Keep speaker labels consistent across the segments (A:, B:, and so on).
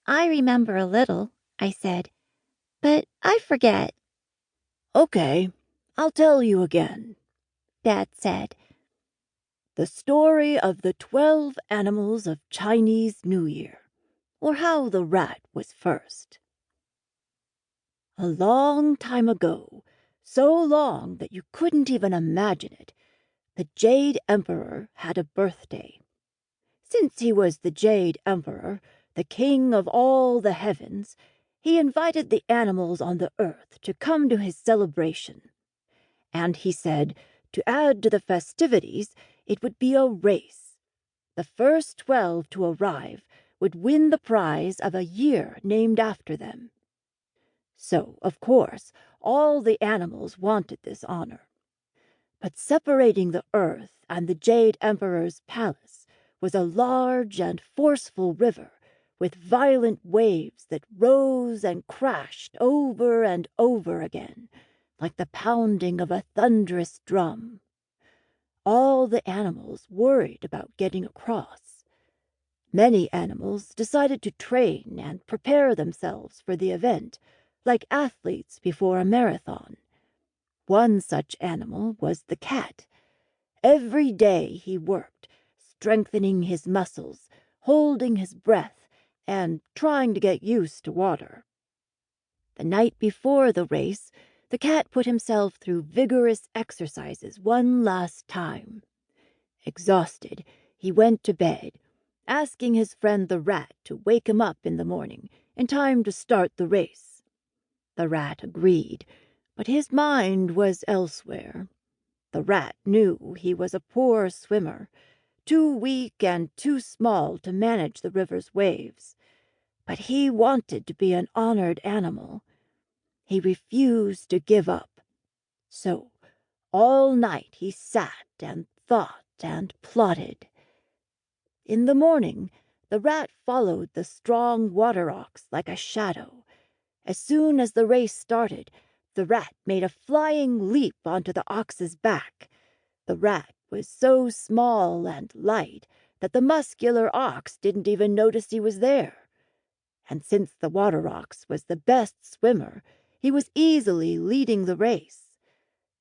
A: I remember a little, I said, but I forget.
B: Okay, I'll tell you again,
A: Dad said.
B: The story of the 12 animals of Chinese New Year, or how the rat was first. A long time ago, so long that you couldn't even imagine it, the Jade Emperor had a birthday. Since he was the Jade Emperor, the king of all the heavens, he invited the animals on the earth to come to his celebration. And he said, to add to the festivities, it would be a race. The first 12 to arrive would win the prize of a year named after them. So, of course, all the animals wanted this honor. But separating the earth and the Jade Emperor's palace was a large and forceful river with violent waves that rose and crashed over and over again, like the pounding of a thunderous drum. All the animals worried about getting across. Many animals decided to train and prepare themselves for the event, like athletes before a marathon. One such animal was the cat. Every day he worked, strengthening his muscles, holding his breath, and trying to get used to water. The night before the race, the cat put himself through vigorous exercises one last time. Exhausted, he went to bed, asking his friend the rat to wake him up in the morning in time to start the race. The rat agreed, but his mind was elsewhere. The rat knew he was a poor swimmer, too weak and too small to manage the river's waves. But he wanted to be an honored animal. He refused to give up. So, all night he sat and thought and plotted. In the morning, the rat followed the strong water ox like a shadow. As soon as the race started, the rat made a flying leap onto the ox's back. The rat was so small and light that the muscular ox didn't even notice he was there. And since the water ox was the best swimmer, he was easily leading the race.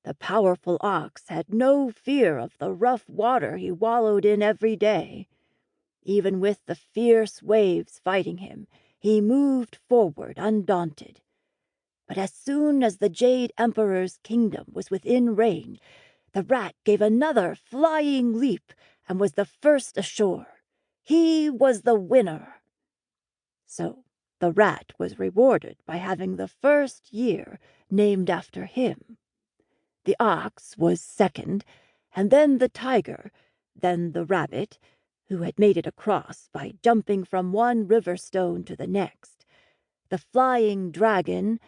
B: The powerful ox had no fear of the rough water he wallowed in every day. Even with the fierce waves fighting him, he moved forward undaunted. But as soon as the Jade Emperor's kingdom was within range, the rat gave another flying leap and was the first ashore. He was the winner. So the rat was rewarded by having the first year named after him. The ox was second, and then the tiger, then the rabbit, who had made it across by jumping from one river stone to the next, the flying dragon,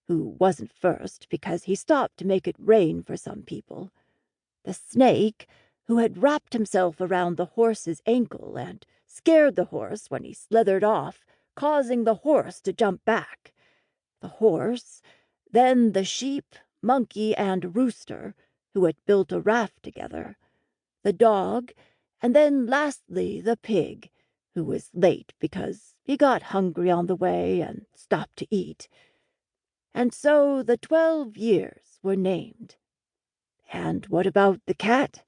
B: who wasn't first because he stopped to make it rain for some people, the snake, who had wrapped himself around the horse's ankle and scared the horse when he slithered off, causing the horse to jump back, the horse, then the sheep, monkey, and rooster, who had built a raft together, the dog, and then lastly the pig, who was late because he got hungry on the way and stopped to eat. And so the 12 years were named. And what about the cat?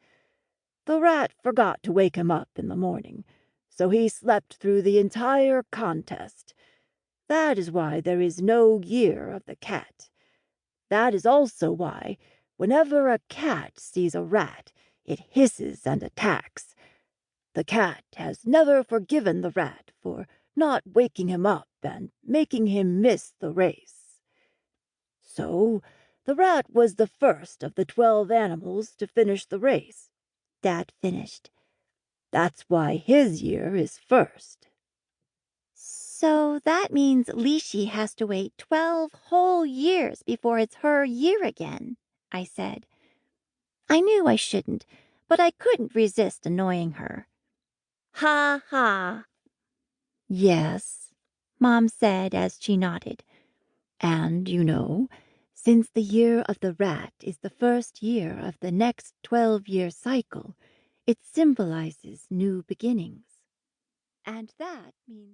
B: The rat forgot to wake him up in the morning, so he slept through the entire contest. That is why there is no year of the cat. That is also why, whenever a cat sees a rat, it hisses and attacks. The cat has never forgiven the rat for not waking him up and making him miss the race. So, the rat was the first of the 12 animals to finish the race. Dad finished. That's why his year is first.
A: So that means Lishi has to wait 12 whole years before it's her year again, I said. I knew I shouldn't, but I couldn't resist annoying her. Ha ha.
B: Yes,
A: Mom said as she nodded.
B: And, since the year of the rat is the first year of the next 12-year cycle, it symbolizes new beginnings. And that means